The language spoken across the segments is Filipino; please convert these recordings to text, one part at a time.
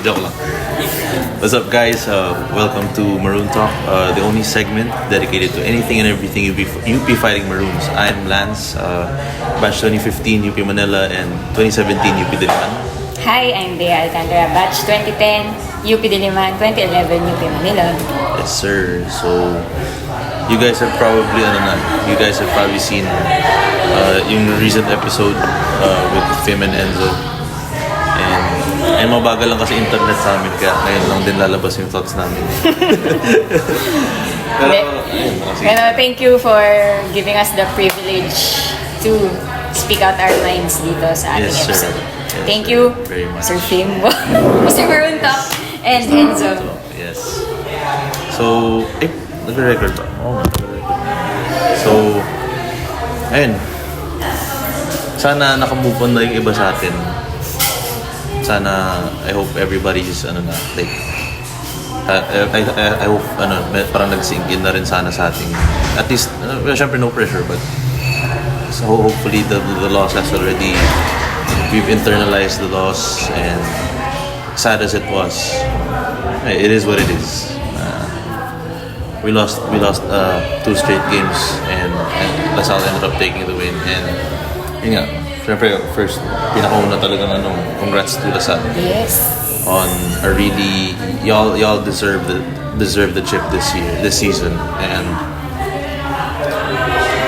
Joke lang. What's up, guys? Welcome to Maroon Talk, the only segment dedicated to anything and everything UP Fighting Maroons. I'm Lance, batch 2015 UP Manila and 2017 UP Diliman. Hi, I'm Bea Alcantara, batch 2010 UP Diliman, 2011 UP Manila. Yes, sir. So, you guys have probably seen yung recent episode with Fim and Enzo. And mabagal lang kasi internet sa amin, kaya ngayon lang din lalabas yung thoughts namin. Pero thank you for giving us the privilege to speak out our minds dito sa ating episode. Yes, thank sir. you, Very much. Sir Fim, Mr. Maroon Talk, and Enzo. Yes. So, nag-record ba? Oo, nag-record. So, ayun. Sana nakamove on na yung iba sa atin. Sana, I hope everybody's, I hope, parang nag-sink in na rin sana sa ating, at least, syempre no pressure, but, so hopefully the loss has already, we've internalized the loss, and sad as it was, it is what it is. We lost 2 straight games, and LaSalle ended up taking the win, and yun nga, syempre first pinakauna talagang congrats to LaSalle. Yes. On a really, y'all deserve the chip this season, and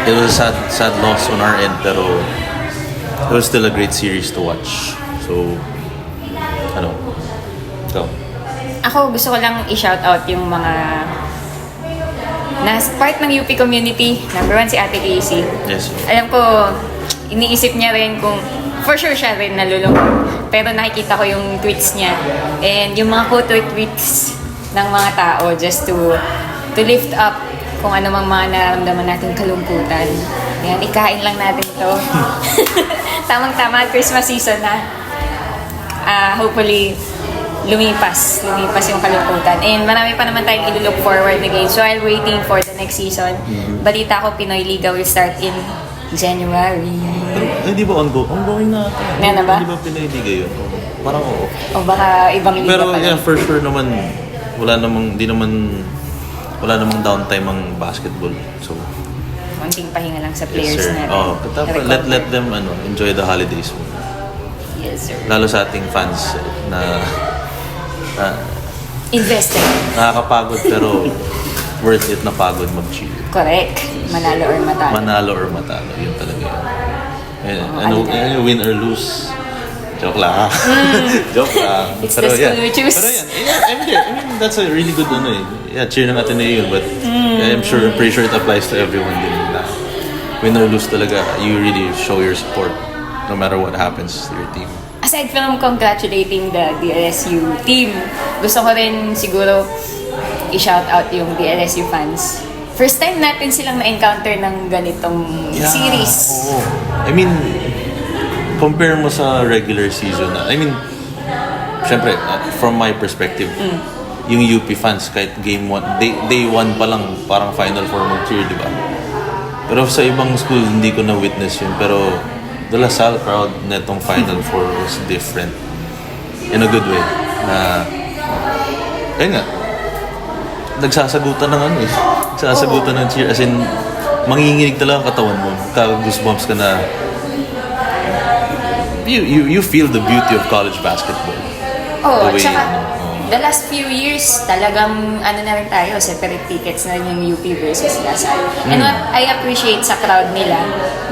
it was a sad loss on our end, pero it was still a great series to watch. So go. Ako gusto ko lang i-shout out yung mga na part ng UP community. Number 1 si Ate Casey. Yes. Alam ko, iniisip niya rin kung for sure siya rin nalulungkot. Pero nakikita ko yung tweets niya. And yung mga tweets ng mga tao just to lift up kung ano mang mga nararamdaman natin kalungkutan. Yan, ikain lang natin to. Tamang-tama, Christmas season na. Hopefully, lumipas yung kalungkutan. And marami pa naman tayong i-look forward na game. So, while waiting for the next season, balita ko Pinoy Liga will start in January. Hindi ba ongoing na ito? Nga na ba? Hindi ba Pinoy Liga yun? Parang oo. O baka ibang liga Pero pa lang. yeah, for sure naman, wala namang downtime ang basketball. So, konting pahinga lang sa players yes, sir. natin. Let them enjoy the holidays muna. Yes, sir. Lalo sa ating fans na Invested. nakakapagod pero worth it na pagod mag-cheer. Correct. Manalo or matalo. Manalo or matalo, yun talaga yun. Win or lose. Joke lang. Joke lang. It's the school we choose. Pero yan, I mean, that's a really good cheer ng Ateneo yun, but I'm pretty sure it applies to everyone din na win or lose talaga, you really show your support no matter what happens to your team. Aside from congratulating the DLSU team, gusto ko rin siguro i-shout out yung DLSU fans. First time natin silang na-encounter ng ganitong series. Oo. I mean, compare mo sa regular season I mean, syempre, from my perspective, yung UP fans, kahit game 1, day 1 pa lang, parang Final Four mag-cheer, di ba? Pero sa ibang school, hindi ko na-witness yun. Pero the LaSalle crowd netong Final Four was different. In a good way. Na, ayun nga, nagsasagutan ng nagsasagutan ng cheer. As in, manginginig talaga ang katawan mo. Goosebumps ka na. You feel the beauty of college basketball. Oh, tsaka the last few years, talagang na rin tayo, separate tickets na rin yung UP versus LaSalle. And what I appreciate sa crowd nila,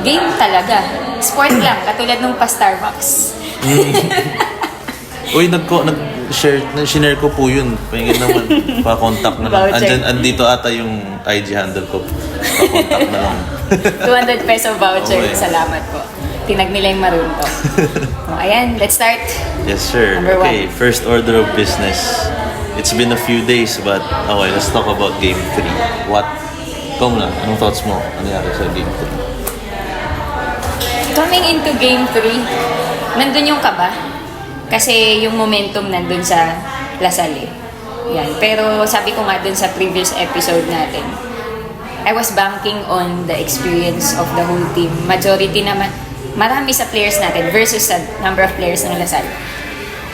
game talaga. Sport lang, katulad nung pa-Starbucks. Uy, sinare ko po yun. Pahingin naman, pa-contact na lang. Andito ata yung IG handle ko. Pa-contact na lang. 200 peso voucher. Okay. Salamat po. Tinag nila yung Maroon to. Ayan, let's start. Yes, sir. Number 1. First order of business. It's been a few days, but okay, let's talk about Game 3. Ikaw muna, anong thoughts mo? Ano nangyari sa Game 3? Coming into Game 3, nandun yung kaba. Kasi yung momentum nandun sa LaSalle. Yan. Pero sabi ko nga dun sa previous episode natin, I was banking on the experience of the whole team. Majority naman, marami sa players natin versus sa number of players ng LaSalle.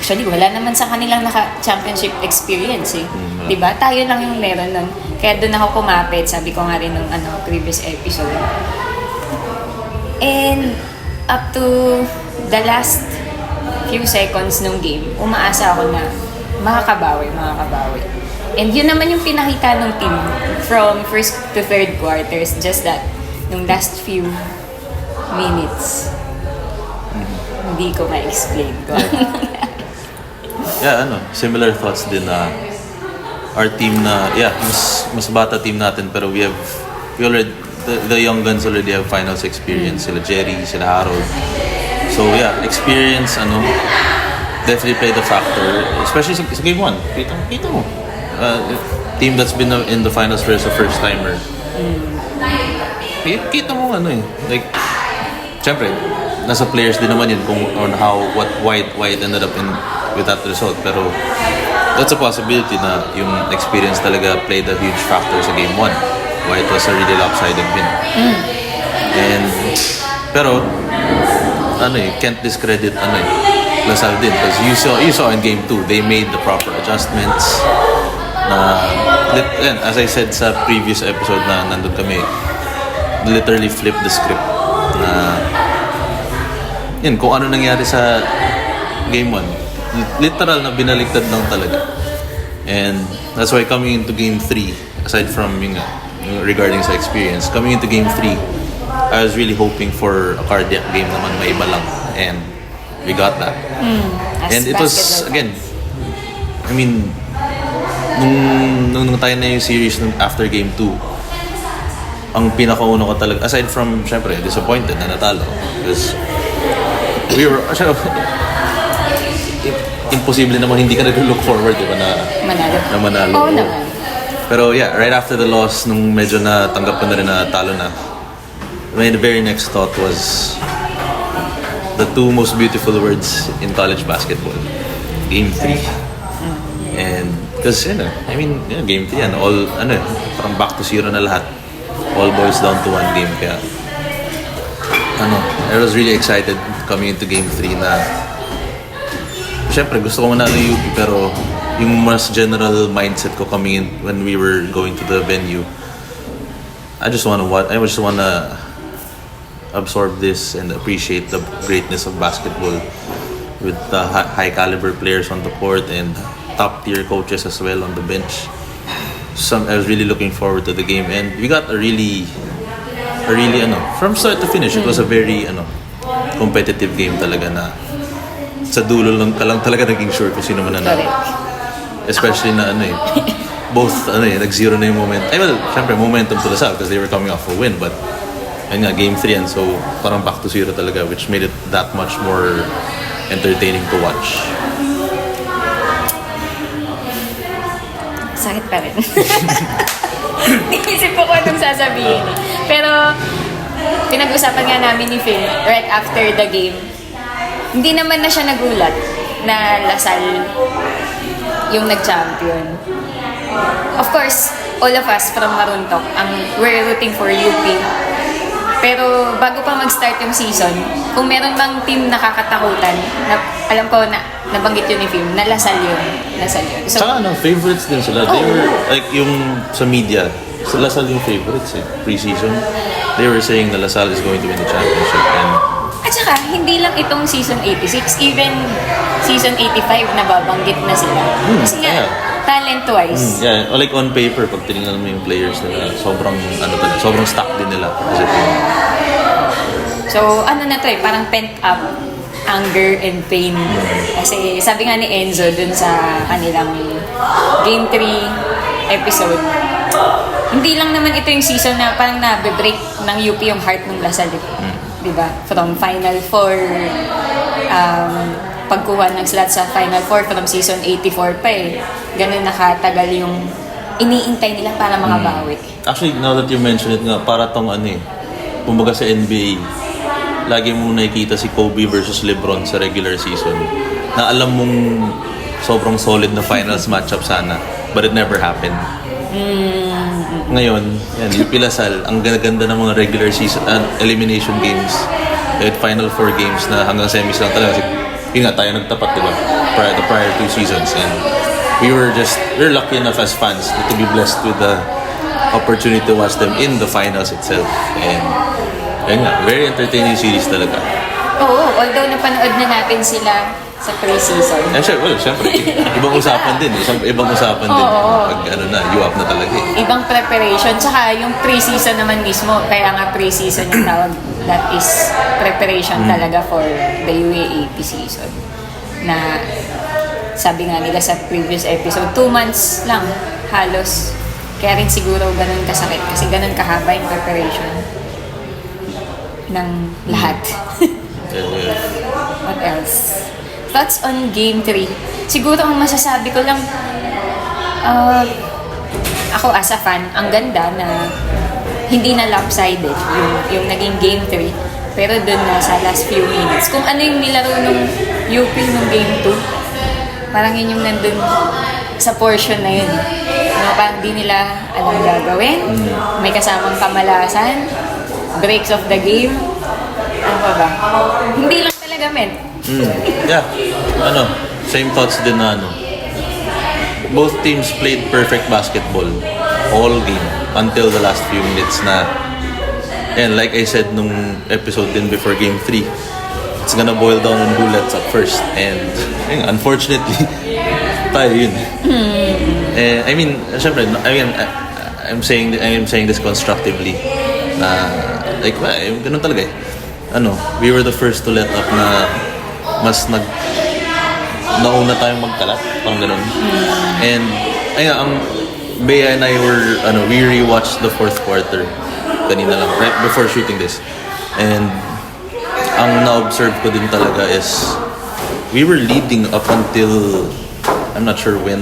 actually, wala naman sa kanilang naka-championship experience eh. Diba? Tayo lang yung meron nun. Kaya doon ako kumapit, sabi ko nga rin nung previous episode. And up to the last few seconds nung game, umaasa ako na makakabawi. And yun naman yung pinakita ng team from first to third quarters, just that nung last few minutes, hindi ko ma-explain ko. Yeah, similar thoughts din na our team na, mas bata team natin, pero we already, the young guns already have finals experience. Sila Jerry, sila Harold. So yeah, experience, definitely played a factor, especially sa game 1. Kita mo. Team that's been in the finals for the first timer. Kita mo like, syempre, nasa players din naman yun kung on why it ended up with that result, pero that's a possibility na yung experience talaga played a huge factor sa game 1, why it was a really lopsided win. And pero can't discredit Lasal din, because you saw in game 2 they made the proper adjustments and as I said sa previous episode na nandun kami, literally flip the script na yun, kung ano nangyari sa game 1, literal na binaliktad lang talaga. And that's why coming into game 3, aside from yung regarding sa experience, coming into game 3, I was really hoping for a cardiac game naman, maiba lang, and we got that. And it was, again, I mean, nung tayo na yung series after game 2, ang pinakauna ko talaga, aside from, syempre, disappointed na natalo, because we were, imposible naman hindi ka nag-look forward, diba, na manalo. Oo naman. Pero yeah, right after the loss, nung medyo natanggap ko na rin na talo na, the very next thought was the two most beautiful words in college basketball, game 3. And because I mean, game 3 all parang back to zero na lahat, all boils down to one game. Kaya I was really excited coming into game 3 na syempre gusto ko manalo yung UP, pero yung mas general mindset ko coming in when we were going to the venue, I just wanna absorb this and appreciate the greatness of basketball with the high caliber players on the court and top tier coaches as well on the bench. I was really looking forward to the game, and we got a really from start to finish, it was a very competitive game talaga na sa dulo lang talaga naging sure kung sino man nanalo. Especially na both nag-zero na yung momentum to Lasal because they were coming off a win, but game 3, and so parang back to zero talaga, which made it that much more entertaining to watch. Sakit pa rin. Naisip ko anong sasabihin. Pero pinag-usapan nga namin ni Phil right after the game, hindi naman na siya nagulat na Lasal yung nag-champion. Of course, all of us from Maroon Talk, we're rooting for UP. Pero bago pa mag-start yung season, kung meron bang team nakakatakutan, alam ko na nabanggit yun ni Phil, na Lasal yun. So, saka favorites din sila. They were, like yung sa media, sa Lasal yung favorites pre-season. They were saying na Lasal is going to win the championship. At saka, hindi lang itong season 86, even season 85 nababanggit na sila. Kasi nga, talent-wise. Yeah, like on paper, pag tinignan mo yung players nila, sobrang stock din nila. So, na to parang pent-up anger and pain. Kasi sabi nga ni Enzo dun sa kanilang Game 3 episode, hindi lang naman ito yung season na parang nabe-break ng UP yung heart ng Lasal. Diba? From Final 4, pagkuha ng slot sa Final 4 from season 84 pa Ganun nakatagal yung iniintay nila para makabawi. Actually, now that you mention it nga, para tong kumbaga sa NBA, lagi mong nakikita si Kobe versus LeBron sa regular season na alam mong sobrang solid na finals matchup sana, but it never happened. Ngayon, UP Lasal, ang ganda ng mga regular season elimination games at Final 4 games na hanggang semis lang talaga. yun nga, tayo nagtapat, diba? The prior 2 seasons. And we're lucky enough as fans to be blessed with the opportunity to watch them in the finals itself. And yun nga, very entertaining series talaga. Oo, although napanood na natin sila sa pre-season. Siyempre, ibang usapan din. Ibang usapan din. Pag UAAP na talaga eh. Ibang preparation. Tsaka yung pre-season naman mismo, kaya nga pre-season yung tawag, that is preparation talaga for the UAAP season. Na sabi nga nila sa previous episode, 2 months lang halos. Kaya rin siguro ganun kasakit kasi ganun kahaba yung preparation ng lahat. What else? Thoughts on Game 3? Siguro ang masasabi ko lang, ako as a fan, ang ganda na hindi na lopsided yung naging Game 3. Pero dun na sa last few minutes, kung ano yung nilaro nung UP nung Game 2, parang yun yung nandun sa portion na yun. Parang di nila alam gagawin, may kasamang kamalasan, breaks of the game, ano pa ba? Hindi lang talaga, men. Yeah. Same thoughts din na both teams played perfect basketball all game until the last few minutes na, and like I said nung episode din before Game 3, it's gonna boil down on bullets at first, and unfortunately tayo yun. Syempre, I'm saying this constructively na ganun talaga eh. We were the first to let up na mas nauna tayong magkalat, parang ganun. And Bea and I we rewatched the 4th quarter kanina lang, right before shooting this. And ang na-observe ko din talaga is we were leading up until, I'm not sure when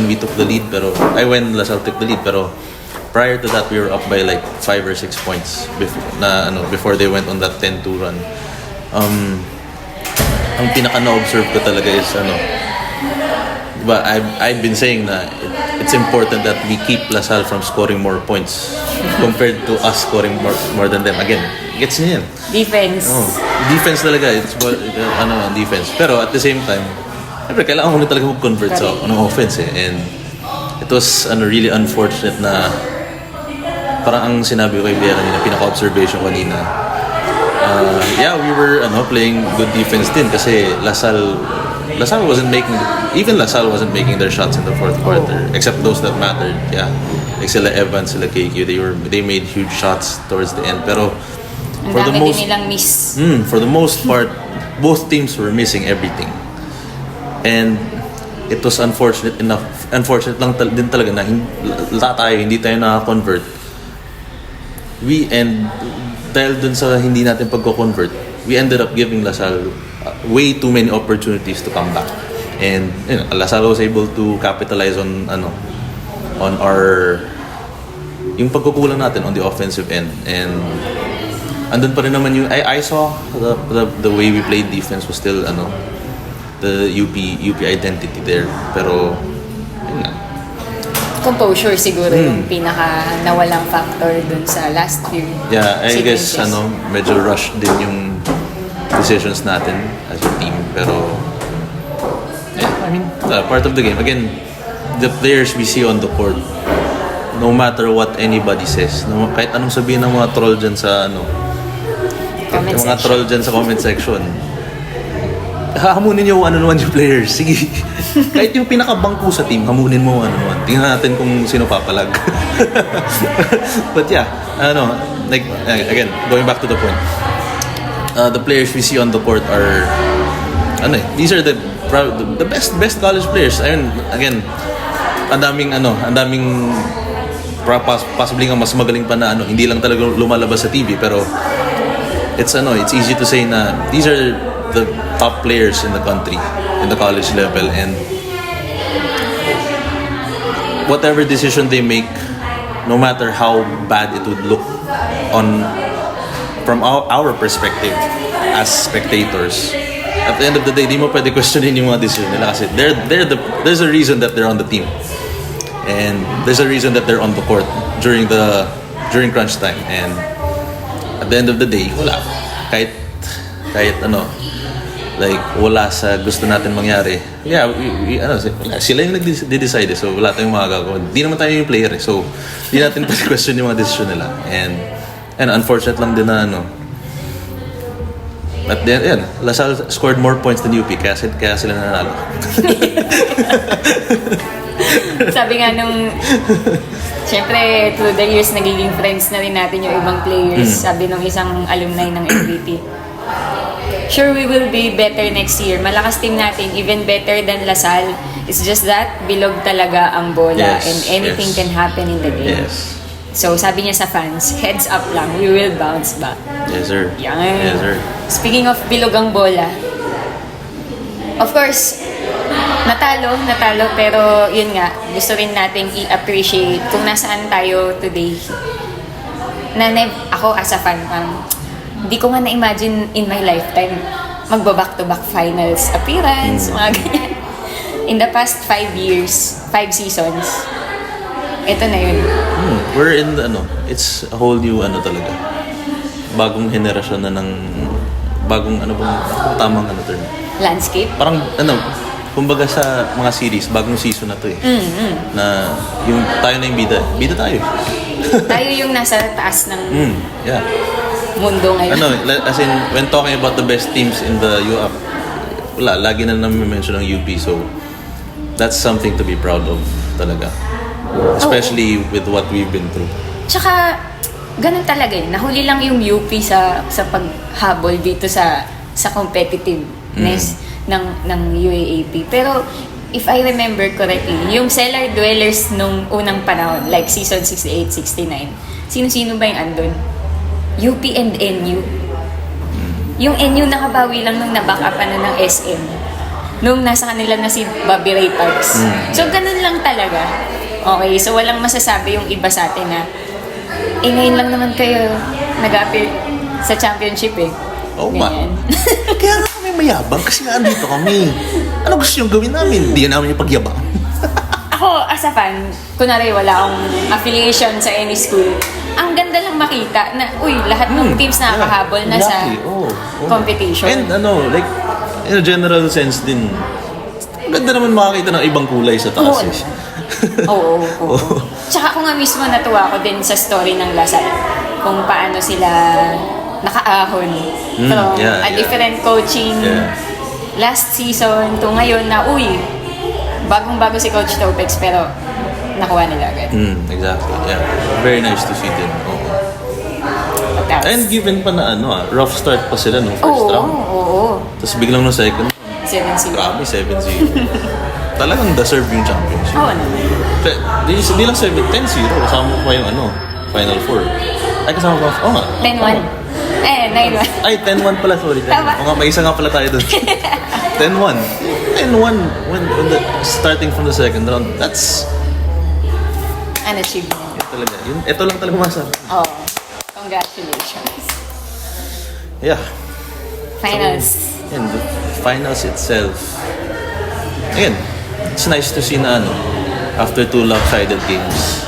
we took the lead, pero when LaSalle took the lead, pero prior to that we were up by like 5 or 6 points before they went on that 10-2 run. Ang pinaka na-observe ko talaga is diba, I've been saying na it's important that we keep LaSalle from scoring more points compared to us scoring more than them. Again, gets niya yan. Defense. Defense talaga. It's defense. Pero at the same time, kailangan ko na talaga mag-convert sa offense eh. And it was really unfortunate na parang ang sinabi ko kay Bea kanina, pinaka-observation kanina. We were playing good defense din kasi LaSalle wasn't making their shots in the 4th quarter, except those that mattered. Yeah, like sila Evans, sila KQ, they made huge shots towards the end. Pero for the most part, both teams were missing everything, and it was unfortunate lang din talaga na hindi tayo naka-convert. Dahil dun sa hindi natin pagko-convert, we ended up giving LaSalle way too many opportunities to come back. And LaSalle was able to capitalize on our yung pagkukulang natin on the offensive end. And andun pa rin naman yung I saw the way we played defense was still the UP identity there. Pero composure siguro yung pinaka nawalang factor dun sa last few sequences. I guess medyo rushed din yung decisions natin as a team, pero part of the game. Again, the players we see on the court, no matter what anybody says, kahit anong sabihin ng mga troll dyan sa comment section, hamunin nyo ano-ano yung players. Sige. Kahit yung pinakabangko sa team, hamunin mo ano-ano. Tingnan natin kung sino papalag. But again, going back to the point. The players we see on the court are these are the best college players. Again, ang daming possibly nga mas magaling pa na hindi lang talaga lumalabas sa TV, pero it's easy to say na these are the top players in the country in the college level, and whatever decision they make, no matter how bad it would look from our perspective as spectators, at the end of the day, di mo pwede questionin yung mga decision nila kasi there's a reason that they're on the team, and there's a reason that they're on the court during crunch time, and at the end of the day, wala. Kahit like wala sa gusto natin mangyari, yeah, sila yung nag-decide, so wala tayong magagawa. Di naman tayo yung player, so di natin question yung mga decision nila. And unfortunate lang din na at the end, Lasal scored more points than UP kaya sila nanalo. Sabi nga nung, syempre, through the years, nagiging friends na rin natin yung ibang players. Sabi nung isang alumni ng MVP, sure, we will be better next year. Malakas team natin, even better than Lasal. It's just that, bilog talaga ang bola and anything can happen in the game. Yes. So, sabi niya sa fans, heads up lang, we will bounce back. Yes, sir. Yan. Yes, sir. Speaking of bilog ang bola, of course, natalo, pero yun nga, gusto rin nating i-appreciate kung nasaan tayo today. Ako as a fan, hindi ko nga na-imagine in my lifetime magba-back-to-back finals appearance, mga ganyan. In the past 5 years, 5 seasons, ito na yun. We're in it's a whole new talaga. Bagong henerasyon na ng bagong tamang term. Landscape? Parang kumbaga sa mga series, bagong season na to eh. Na yung tayo na yung bida tayo. Tayo yung nasa taas ng yeah. mundo ngayon. As in, when talking about the best teams in the UAAP, lagi na namin mention ng UP, so that's something to be proud of talaga. Especially with what we've been through. Tsaka, ganun talaga eh. Nahuli lang yung UP sa paghabol dito sa competitiveness ng UAAP. Pero, if I remember correctly, yung cellar dwellers nung unang panahon, like season 68, 69, sino-sino ba yung andun? UP and NU. Yung NU nakabawi lang nung naback-upan na ng SM. Nung nasa kanila na si Bobby Ray Parks. So, ganun lang talaga. Okay, so walang masasabi yung iba sa atin na ngayon lang naman kayo nag-appear sa championship eh. Oo nga. Kaya nga kami mayabang kasi nga andito kami. Ano gusto yung gawin namin? Hindi namin yung pagyabang. Ako, as a fan, kunwari wala akong affiliation sa any school. Ang ganda lang makita na, lahat ng teams nakakahabol na sa competition. And like, in a general sense din, ganda naman makakita ng ibang kulay sa taas eh. Oo. Tsaka ako nga mismo natuwa ko din sa story ng Lasal. Kung paano sila nakaahon from a different coaching last season to ngayon na bagong-bago si Coach Topex pero nakuha nila agad. Exactly. Yeah. Very nice to see them. And given pa na rough start pa sila no first round. Oo. Tapos biglang no second. 7-0. Grabe, 7-0. Talagang deserve yung championship. Oo naman. Hindi lang 10-0. Kasama mo pa yung Final Four. Ay, kasama ko. Oo nga. 10-1. 9-1. Ay, 10-1 pala. Sorry. Tama. Oo nga, may isa nga pala tayo doon. 10-1. 10-1 when starting from the second round. That's an achievement. Ito lang talaga masabi. Oh, congratulations. Yeah. Finals. And the finals itself. Again, it's nice to see na after 2 lopsided games.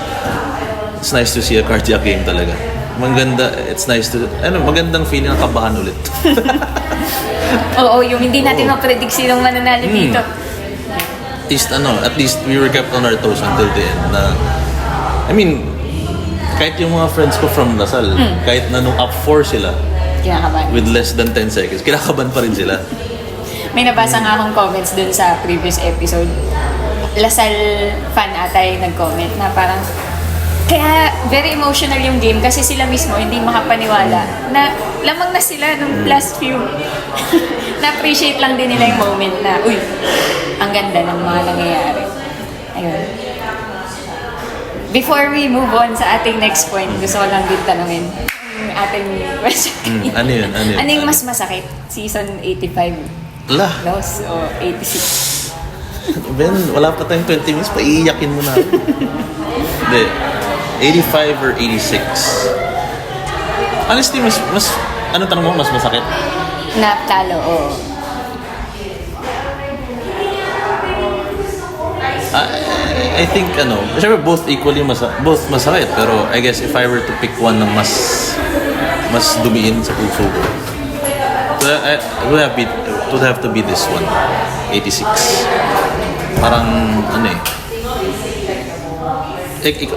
It's nice to see a cardiac game talaga. Maganda, it's nice to, magandang feeling ng kabahan ulit. Oo, yung hindi natin ma-predict sinong mananalo dito. At least we were kept on our toes until the end na, kahit yung mga friends ko from Lasal, kahit na nung up 4 sila, kinakabahan. With less than 10 seconds, kinakabahan pa rin sila. May nabasa nga akong comments dun sa previous episode. Lasal fan ata yung nag-comment na parang kaya very emotional yung game kasi sila mismo hindi makapaniwala na lamang na sila nung last few. Na-appreciate lang din nila yung moment na ang ganda ng mga nangyayari. Ayun. Before we move on sa ating next point, gusto ko lang din tanungin yung ating question. Ano yun? Ano yung mas masakit? Season 85 loss o 86? Ben, wala pa tayong 20 minutes, paiiyakin mo na. Hindi. 85 or 86? Honestly, mas anong tanong mo? Mas masakit? Natalo, oo. I think, syempre both equally both masakit. Pero I guess if I were to pick one na mas dumiin sa puso ko, It would have to be this one, 86. Parang, ano eh,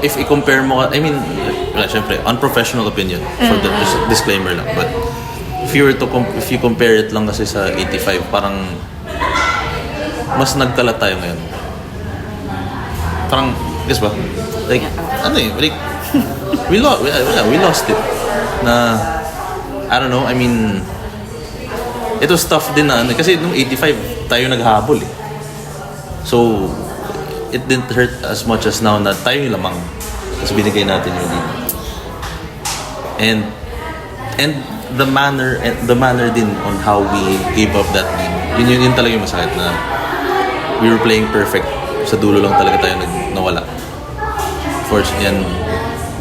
if i-compare mo, I mean, syempre, unprofessional opinion for the disclaimer lang, but if you compare it lang kasi sa 85, parang mas nagkalat tayo ngayon. Parang, guess ba? Like, ano eh, like, we lost it. Na, I don't know, I mean, ito stuff din na, kasi nung 85, tayo naghabol eh. So, it didn't hurt as much as now na tayo yung lamang. Tapos binigay natin yung lead. And the manner din on how we gave up that lead. Yun talaga yung masakit na we were playing perfect. Sa dulo lang talaga tayo nawala. Force, yan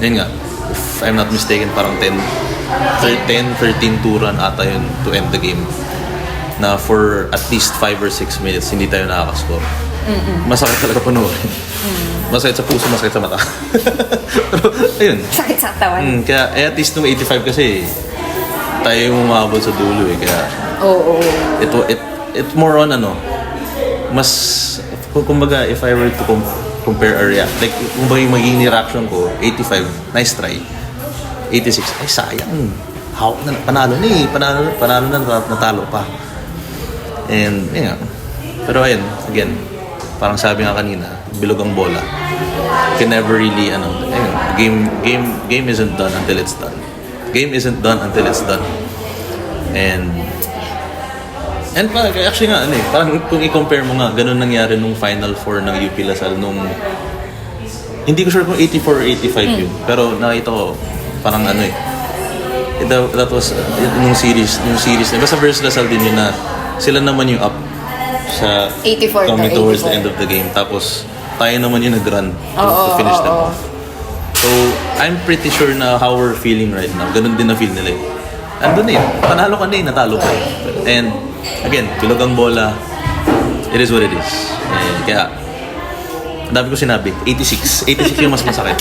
nga. If I'm not mistaken, parang 13 run ata yun to end the game. Na for at least 5 or 6 minutes, hindi tayo nakakascore. Masakit talaga panoorin. Masakit sa puso, masakit sa mata. Pero, ayun. Sakit sa katawan. Kaya, at least nung 85 kasi, tayo yung umabot sa dulo eh. Kaya, it's more on mas, kumbaga, if I were to compare a react, like, kumbaga yung magiging reaction ko, 85, nice try. 86, ay sayang. Panalo na eh. Panalo na, natalo pa. And, yeah. Pero ayun, again, parang sabi nga kanina, bilog ang bola. You can never really, game isn't done until it's done. Game isn't done until it's done. And parang, actually nga, parang kung i-compare mo nga, ganun nangyari nung Final Four ng UP Lasal nung, hindi ko sure kung 84 or 85 yun. Pero nakita ko, parang that was, nung series, basta versus Lasal din yun na, sila naman yung up sa 84 coming to towards 84. the end of the game. Tapos, tayo naman yung nag-run to finish them off. So, I'm pretty sure na how we're feeling right now, ganun din na feel nila eh. Andun na panalo ka na natalo ka eh. And, again, bilog ang bola, it is what it is. Kaya, ang dami ko sinabi, 86 yung mas masakit.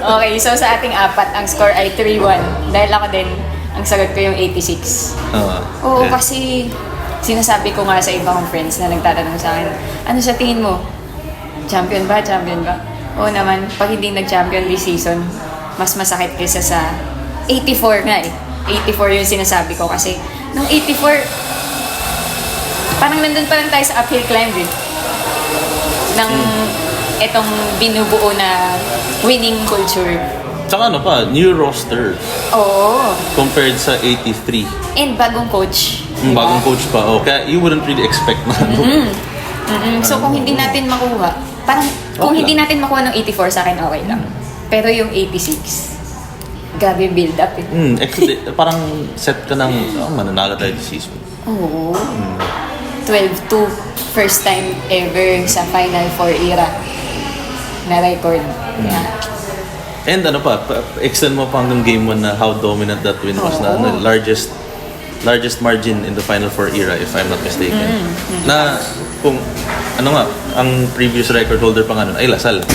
Okay, so sa ating apat, ang score ay 3-1. Dahil ako din, ang sagot ko yung 86. Oo, kasi sinasabi ko nga sa iba kong friends na nagtatanong sa akin, ano sa tingin mo? Champion ba? Oo naman, pag hindi nag-champion this season, mas masakit kaysa sa 84 nga eh. 84 yung sinasabi ko kasi nung 84, parang nandun pa lang tayo sa uphill climb eh. Ng etong binubuo na winning culture. Tsaka new roster. Oo. Compared sa 83. And bagong coach. Bagong coach pa. Kaya you wouldn't really expect na So kung hindi natin makuha, parang kung hindi natin makuha ng 84 sa akin, okay lang. Pero yung 86, grabe build up eh. Parang set ka ng, mananalo tayo this season. Oo. 12-2, first time ever sa Final Four era na record. Yeah. And extend mo pa hanggang game 1 na how dominant that win was na largest margin in the Final Four era if I'm not mistaken. Na kung ang previous record holder pa nga nun ay Lasal.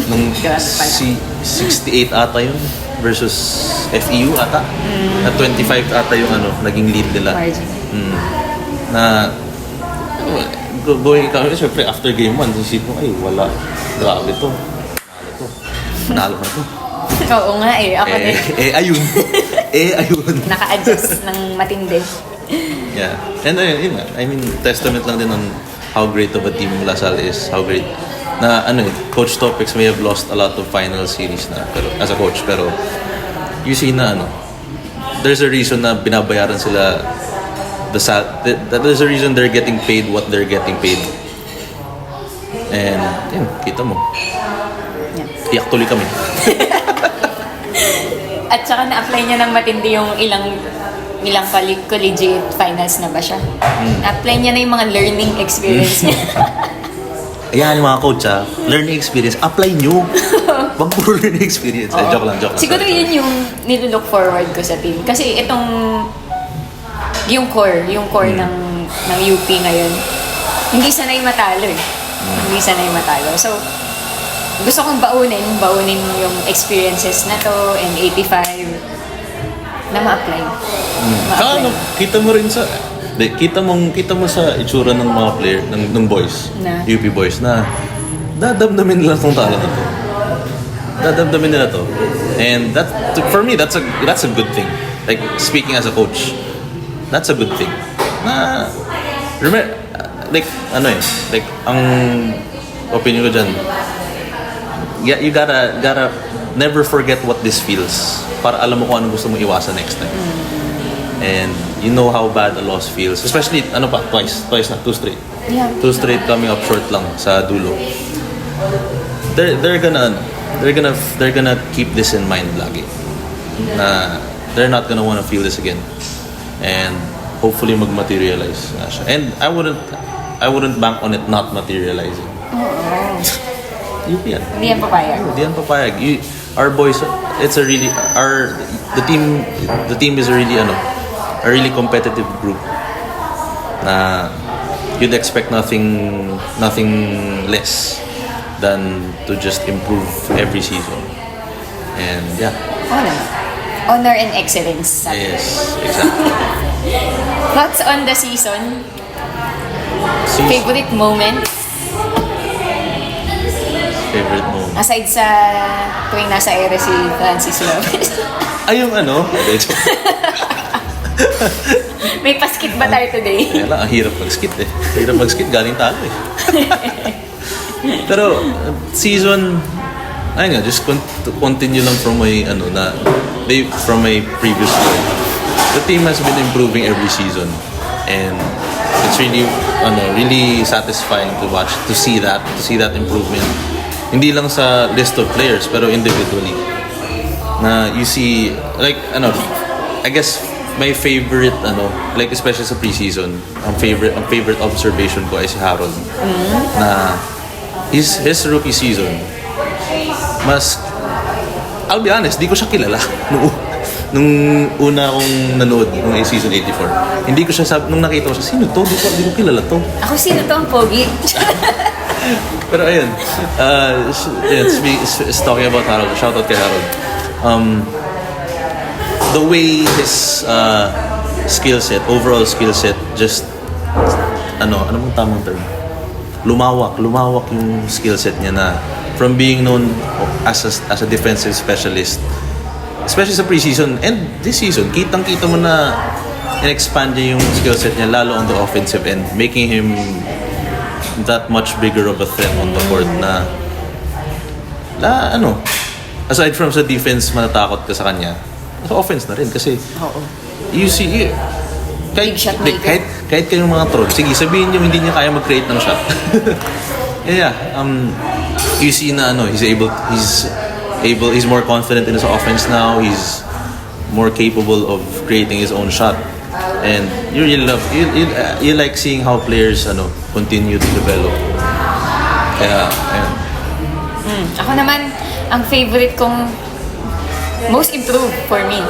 Nung 68 ata yun versus FEU ata. Na 25 ata yung naging lead nila. Margin. Na going syempre after game 1 isip mo ay wala, grabe to. Panalo na to. Oo nga eh, ako din. Ayun. Naka-adjust ng matindi. Yeah. And yun nga, I mean, testament lang din on how great of a team Lasal is, how great na Coach Topics may have lost a lot of final series na pero as a coach, pero you see na there's a reason na binabayaran sila there's a reason they're getting paid what they're getting paid. And yun, kita mo. Iyak tuloy kami. At saka na-apply niya ng matindi yung ilang collegiate finals na ba siya. Na-apply niya na yung mga learning experience niya. Ayan yung mga coach learning experience, apply nyo. Wag puro learning experience. Joke lang. Siguro yun yung nilook forward ko sa team. Kasi itong yung core ng UP ngayon, hindi sanay matalo eh. Hindi sanay matalo. So, gusto kong baunin yung experiences na to and 85. na ma-apply. Saka ano, kita mo sa itsura ng mga player, ng boys, Na? UP boys, na dadamdamin nila tong talent na to. Dadamdamin nila to. And that, for me, that's a good thing. Like, speaking as a coach, that's a good thing. Na, remember, like, ang opinion ko dyan, you gotta never forget what this feels para alam mo kung ano gusto mo iwasan next time. And you know how bad a loss feels, especially twice na, 2 straight. Yeah. 2 straight coming up short lang sa dulo. They're gonna keep this in mind lagi. Na they're not gonna wanna feel this again. And hopefully mag-materialize na siya. And I wouldn't bank on it not materializing. Yan. Hindi yan papayag. Hindi yan papayag. Our boys, the team is a really competitive group. Na you'd expect nothing less than to just improve every season. And yeah. Honor and excellence. Yes, exactly. Thoughts on the season? Favorite moment? Favorite moment. Aside sa tuwing nasa ere si Francis Lopez. Ay, yung ano? May paskit ba tayo today? Kaya lang, ang hirap mag-skit eh. Hirap mag-skit, galing talo eh. Pero, season, ayun nga, just continue lang from my previous year. The team has been improving every season. And it's really satisfying to watch, to see that improvement. Hindi lang sa list of players, pero individually. Na you see, like, I guess, my favorite, like, especially sa preseason, ang favorite observation ko ay si Harold. Na, his rookie season, I'll be honest, di ko siya kilala nung una akong nanood nung season 84. Hindi ko siya nung nakita ko siya, sino to? Di ko kilala to. Ako, sino to ang pogi? Pero ayun, talking about Harold, shoutout kay Harold. The way his overall skill set, just, ano bang tamang term? Lumawak yung skill set niya na from being known as a defensive specialist, especially sa preseason and this season, kitang-kita mo na in-expand niya yung skill set niya lalo on the offensive end, making him that much bigger of a threat on the court na aside from sa defense matatakot ka sa kanya, sa offense na rin kasi you see kahit kayong mga troll, sige sabihin niyo hindi niya kaya mag-create ng shot. You see na he's more confident in his offense now, he's more capable of creating his own shot. And you really you like seeing how players continue to develop. Kaya, ayun. Ako naman, ang favorite kong most improved for me,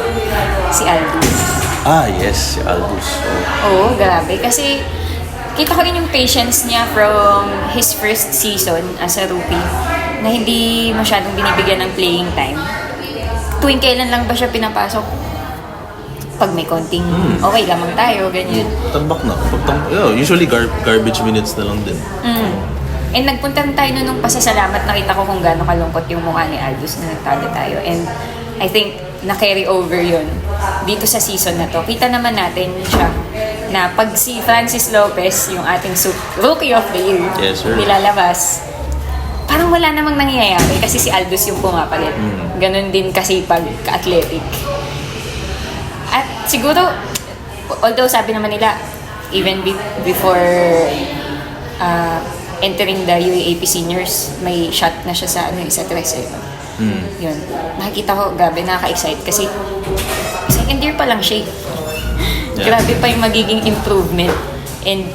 si Aldous. Yes, si Aldous. Oo, grabe. Kasi kita ko rin yung patience niya from his first season as a rookie na hindi masyadong binibigyan ng playing time. Tuwing kailan lang ba siya pinapasok? Pag may konting okay lamang tayo, ganyan. Tambak na. Usually garbage minutes na lang din. And nagpunta tayo nung pasasalamat, nakita ko kung gaano kalungkot yung mukha ni Aldous na nagtalo tayo. And I think na-carry over yun dito sa season na to. Kita naman natin siya na pag si Francis Lopez, yung ating Rookie of the Year, yes, sir, nilalabas, parang wala namang nangyayari kasi si Aldous yung pumapalit. Ganon din kasipag, ka-athletic. At siguro, although sabi naman nila, even before entering the UAAP seniors, may shot na siya sa sa tres. Yun. Nakikita ko, grabe, nakaka-excite kasi second year pa lang siya. Grabe pa yung magiging improvement. And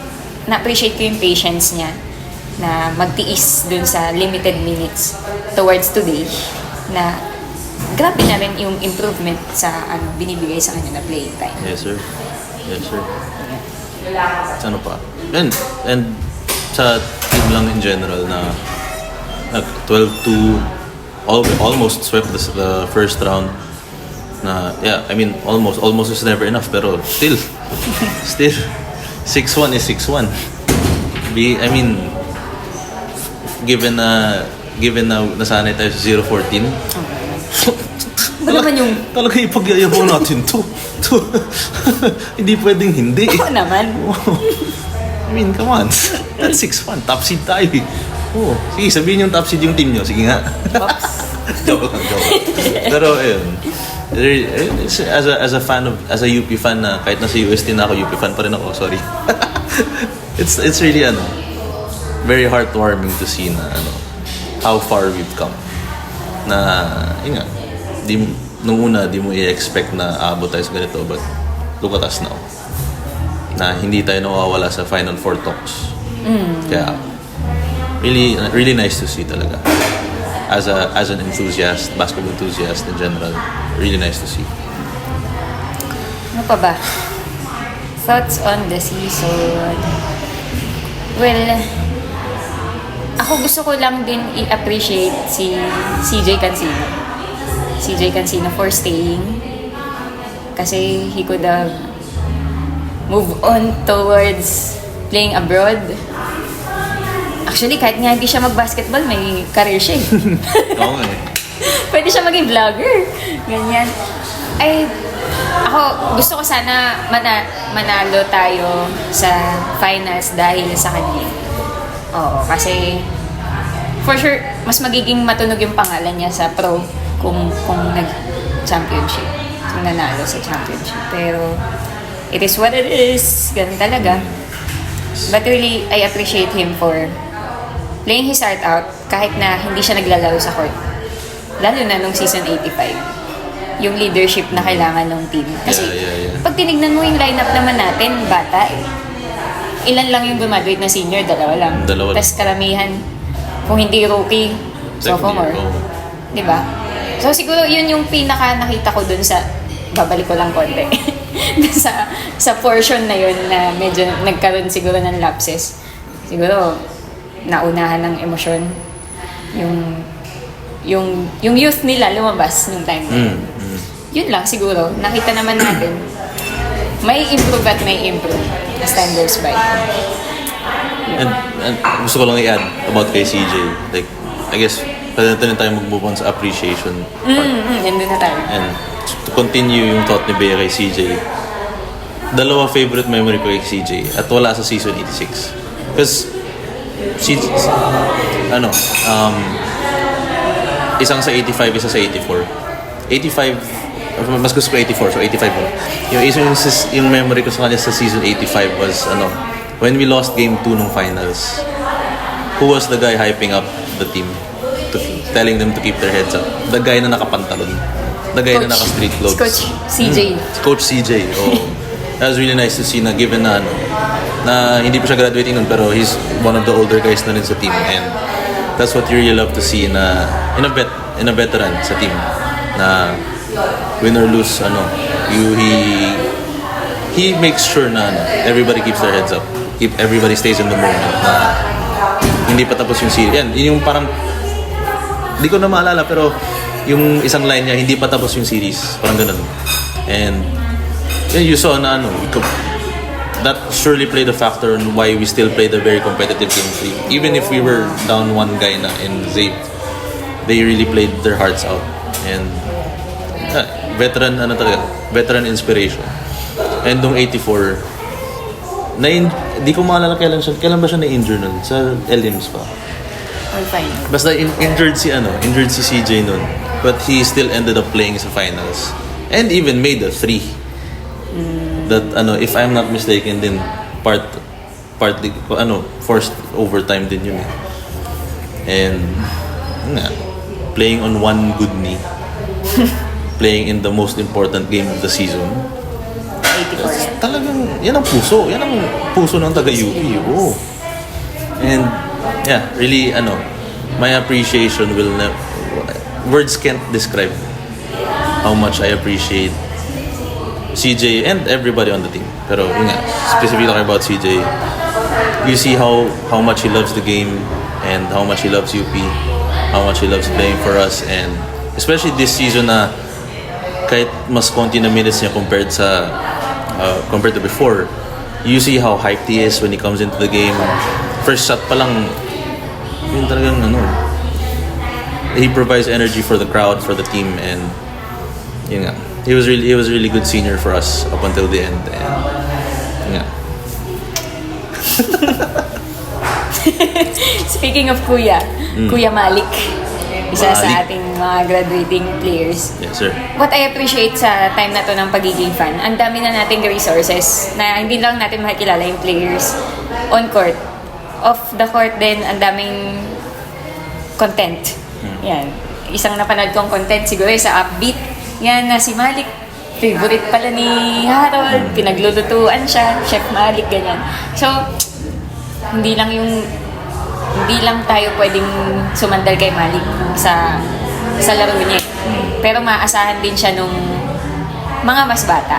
na-appreciate ko yung patience niya na magtiis dun sa limited minutes towards today na grabe na rin yung improvement sa binibigay sa kanya na playing time. Yes, sir. Yes, sir. Ano pa? And sa team lang in general na 12-2 almost swept the first round. Na, yeah, I mean, almost is never enough, pero still, 6-1 is 6-1. I mean, given na nasanay tayo sa 0-14, Wala naman yung... talaga ipagyayabaw natin to. Hindi pwedeng hindi. Oo naman. I mean, come on. That's 6-1. Top seed tayo eh. Oh, sige, sabihin yung top seed yung team nyo. Sige nga. Oops. joke lang. Pero, ayun. As a UP fan na, kahit nasa UST na ako, UP fan pa rin ako. Sorry. It's really, very heartwarming to see na, how far we've come. Na, yun nga, nung una, di mo i-expect na aabot tayo sa ganito, but look at us now. Na hindi tayo nawawala sa Final Four talks. Kaya, really nice to see talaga. As an enthusiast, basketball enthusiast in general, really nice to see. Ano pa ba? Thoughts on the season? Well, ako gusto ko lang din i-appreciate si CJ Cancino for staying. Kasi he could have moved on towards playing abroad. Actually, kahit nga hindi siya mag-basketball, may career siya eh. Oo nga eh. Pwede siya maging vlogger. Ganyan. Ako, gusto ko sana manalo tayo sa finals dahil sa kanya. Oo, kasi for sure, mas magiging matunog yung pangalan niya sa pro kung nag-championship. Kung nanalo sa championship. Pero, it is what it is. Ganun talaga. But really, I appreciate him for playing his heart out kahit na hindi siya naglalaro sa court. Lalo na nung season 85. Yung leadership na kailangan ng team. Kasi Yeah. pag tinignan mo yung lineup naman natin, bata eh. Ilan lang yung graduate na senior? Dalawa lang. Tapos karamihan, kung hindi rookie, sophomore. Diba? So siguro yun yung pinaka nakita ko dun sa, babalik ko lang konti, sa portion na yun na medyo nagkaroon siguro ng lapses. Siguro, naunahan ng emosyon. Yung youth nila lumabas nung time na yun. Yun lang siguro. Nakita naman natin. May improve at may improve as time goes by. And gusto ko lang i-add about kay CJ. Like, I guess, pwede na tayo mag-move on sa appreciation part. Yan din na tayo. And to continue yung thought ni Bea kay CJ, dalawa favorite memory ko kay CJ at wala sa season 86. Because isang sa 85, isa sa 84. 85, mas gusto ko 84, so 85 mo. Yung memory ko sa kanya sa season 85 was, when we lost game 2 nung finals, who was the guy hyping up the team? Telling them to keep their heads up. The guy na nakapantalon. The guy na naka-street clothes. Coach CJ. Coach CJ, oh. That was really nice to see na given na hindi pa siya graduating nun, pero he's one of the older guys na rin sa team, and that's what you really love to see na in a veteran sa team na win or lose, he makes sure na everybody keeps their heads up, everybody stays in the moment, na hindi pa tapos yung series. Yan, yung parang di ko na maalala, pero yung isang line niya, hindi pa tapos yung series, parang ganun. And you saw na that surely played a factor on why we still played a very competitive game 3. Even if we were down one guy na in Zayd, they really played their hearts out. And veteran inspiration. And nung 84, di ko maalala kailan ba siya na-injure nun? Sa LMs pa. All fine. Basta injured si CJ nun. But he still ended up playing sa finals. And even made a 3. That if I'm not mistaken din partly forced overtime din yun eh. And playing on one good knee, playing in the most important game of the season, 84. talagang yan ang puso ng taga-UP. Oh. And yeah, really my appreciation words can't describe how much I appreciate CJ and everybody on the team. Pero yun nga, specifically talking about CJ, you see how much he loves the game and how much he loves UP, how much he loves playing for us, and especially this season na kahit mas konti na minutes niya compared to before, you see how hyped he is when he comes into the game. First shot pa lang, yun talagang he provides energy for the crowd, for the team, and yun nga. He was really good senior for us up until the end. And yeah. Speaking of Kuya Malik, isa sa Malik. ating mga graduating players. Yes, sir. What I appreciate sa time na to ng pagiging fan, ang dami na nating resources na hindi lang natin makikilala yung players on court. Off the court din, ang daming content. Yan. Isang napanood kong content siguro sa Upbeat. Yan na si Malik. Favorite pala ni Harold. Pinaglulutuan siya. Chef Malik, ganyan. So, hindi lang tayo pwedeng sumandal kay Malik sa laro niya. Pero maaasahan din siya nung mga mas bata.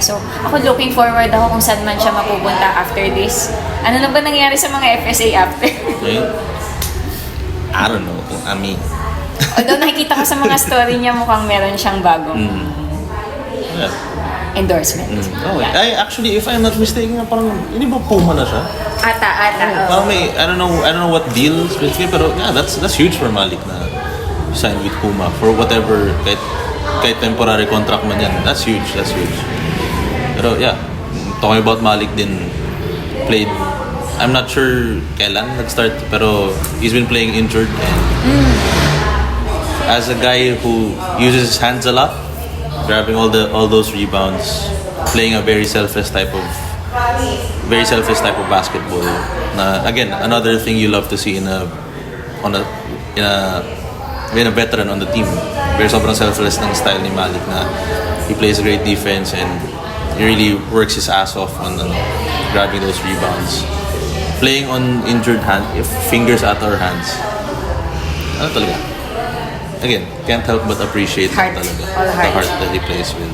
So, ako looking forward ako kung saan man siya mapupunta after this. Ano na ba nangyari sa mga FSA after? I don't know. I mean, Although nakikita ko sa mga story niya mukhang meron siyang bagong endorsement. oh, actually, if I'm not mistaken, parang hindi ba Puma na siya? Ata. Parang may I don't know what deal specifically, pero yeah, that's huge for Malik na sign with Puma for whatever kahit temporary contract man yan. That's huge. Pero yeah, talking about Malik din, played, I'm not sure kailan nag-start, pero he's been playing injured, and as a guy who uses his hands a lot, grabbing all those rebounds, playing a very selfless type of basketball. Na again, another thing you love to see in a veteran on the team. Very sobrang selfless ng style ni Malik na he plays great defense and he really works his ass off on grabbing those rebounds. Playing on injured fingers at our hands. Ano talaga? Again, can't help but appreciate Heart. talaga. All The heart. heart that he plays with.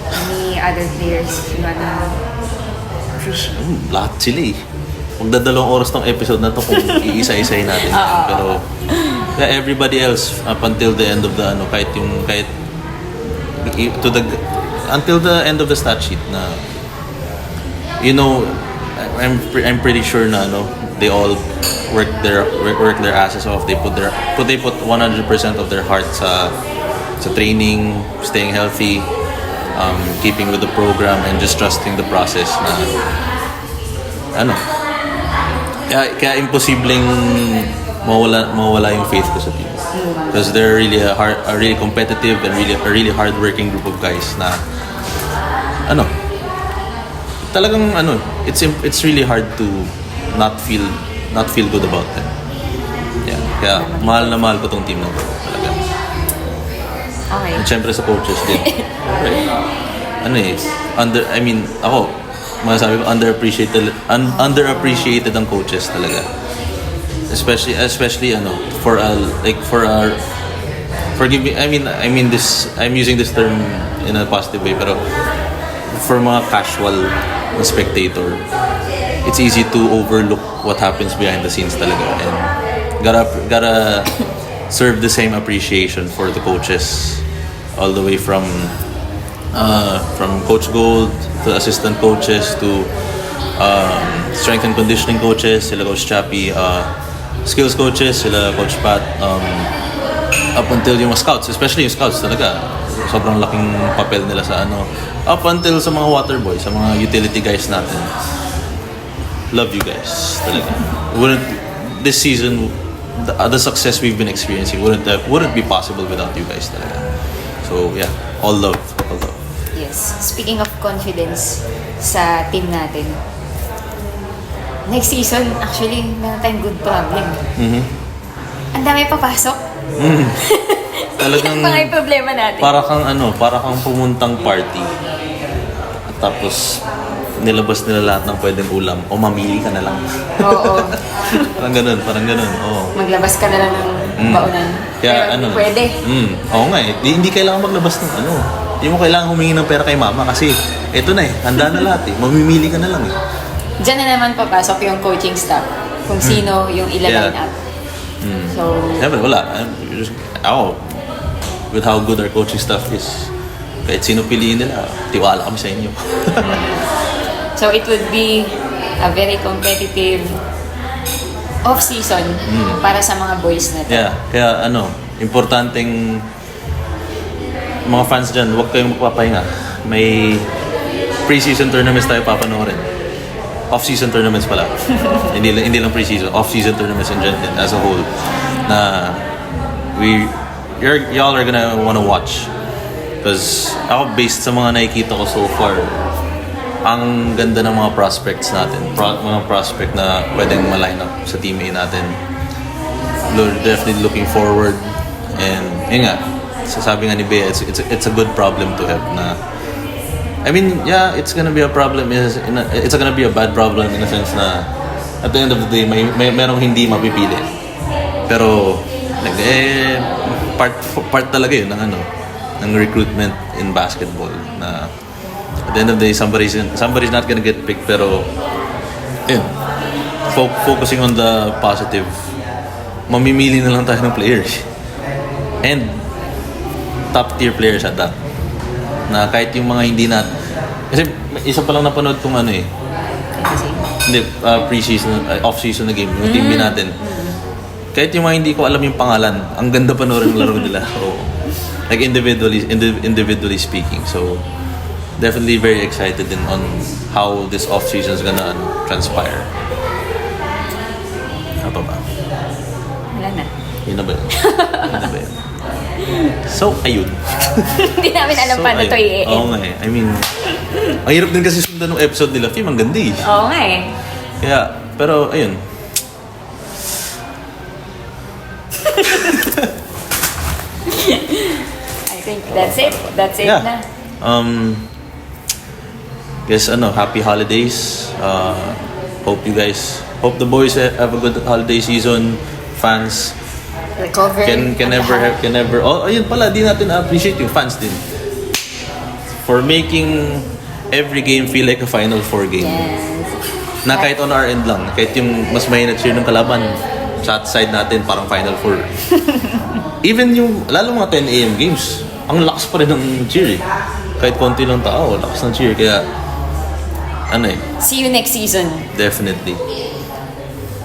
Any other players you wanna appreciate? Lahat sila eh. Magdadalawang oras tong episode na to kung iisa-isahin natin. Pero yeah, everybody else up until the end of the until the end of the stat sheet na I'm pretty sure na they all work their asses off. They put 100% of their heart sa training, staying healthy, keeping with the program, and just trusting the process na kaya imposibleng mawala yung faith ko sa team, because they're really a really competitive and really hardworking group of guys na talagang it's really hard to not feel good about them. Yeah, kaya mahal na mahal ko tong team na to talaga. Okay. And syempre sa coaches din. Right. Ako masasabi ko underappreciated ang coaches talaga. Especially forgive me, I mean this, I'm using this term in a positive way, pero for mga casual na spectator, it's easy to overlook what happens behind the scenes talaga, and gotta serve the same appreciation for the coaches all the way from Coach Gold to assistant coaches to strength and conditioning coaches, sila Coach Chappie, skills coaches, sila Coach Pat, up until yung mga scouts, especially yung scouts talaga, sobrang laking papel nila sa up until sa mga water boys, sa mga utility guys natin. Love you guys talaga. This season, the success we've been experiencing wouldn't be possible without you guys talaga. So yeah, all love. Yes. Speaking of confidence sa team natin, next season, actually, meron tayong good problem. Ang dami papasok. Talagang Mga yung problema natin. para kang pumuntang party. At tapos nilabas nila lahat ng pwedeng ulam o mamili ka na lang. Oo. parang ganun. Oo. Maglabas ka na lang ng baunan. Kaya pero pwede. Oo nga eh. Hindi kailangan maglabas ng Hindi mo kailangan humingi ng pera kay mama kasi eto na eh, handa na lahat eh. Mamimili ka na lang eh. Diyan na naman papasok yung coaching staff. Kung sino yung ila-line up. So, Siyempre, wala. with how good our coaching staff is, kahit sino piliin nila, tiwala kami sa inyo. So it would be a very competitive off-season para sa mga boys na to. Yeah, kaya importanteng mga fans dyan, huwag kayong magpapahinga. May pre-season tournaments tayo papanoorin. Off-season tournaments pala. hindi lang pre-season, off-season tournaments in general as a whole. Na y'all are gonna wanna watch. Because ako, based sa mga nakikita ko so far, ang ganda ng mga prospects natin. Mga prospect na pwedeng ma-line up sa team A natin. We're definitely looking forward. And yun nga, sasabi nga ni Bea, it's a good problem to have na, I mean, yeah, it's gonna be a problem. It's gonna be a bad problem in a sense na at the end of the day, merong hindi mapipili. Pero, part talaga yun ng recruitment in basketball na at the end of the day, somebody's not gonna get picked, pero yun, focusing on the positive, mamimili na lang tayo ng players and top tier players at that, na kahit yung mga hindi kasi isa pa lang napanood kong hindi, pre-season, off-season na game, yung team B natin, kahit yung mga hindi ko alam yung pangalan, ang ganda panoorin ng laro nila. So, like individually speaking. So definitely very excited on how this off season is gonna transpire. Ano ba? Wala na. Yun na ba yun? So, ayun. Hindi namin alam paano to i-end. Oo nga eh. I mean, ang hirap din kasi sundan ng episode nila. Film, ang ganda eh. Oo nga eh. Kaya, pero ayun. I think that's it. That's it na. Guess happy holidays. Hope the boys have a good holiday season. Fans Recover. can never. Oh, ayun pala, di natin appreciate yung fans din for making every game feel like a Final Four game. Yes. Na kahit on our end lang, kahit yung mas mahina cheer ng kalaban, sa side natin parang Final Four. Even yung lalo mga 10 AM games, ang lakas pa rin ng cheer eh. Kahit konti lang tao, lakas ng cheer. Kaya See you next season. definitely.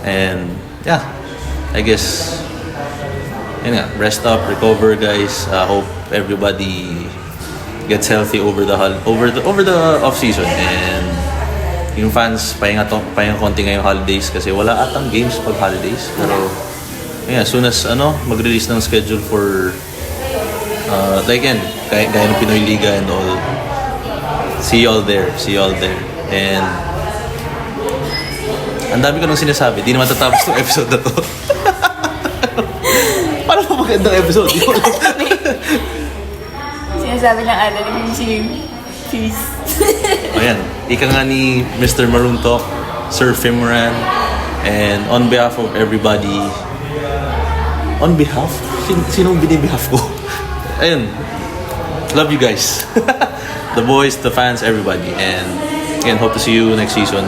And yeah, I guess yun nga, rest up, recover guys. Hope everybody gets healthy over the off season, and yung fans pahinga konti ngayong holidays kasi wala atang games pag holidays. Pero yeah, as soon as mag-release ng schedule for like again, gaya ng Pinoy Liga and all, see y'all there. And ang dami ko nang sinasabi, di naman tatapos tong episode na to. Paano pa magandang episode? Sinasabi ng ni si Peace. Ayan, ika nga ni Mr. Maroon Talk, Sir Fimran, and on behalf of everybody, sinong binibehalf ko? Ayun, love you guys. The boys, the fans, everybody. And again, hope to see you next season.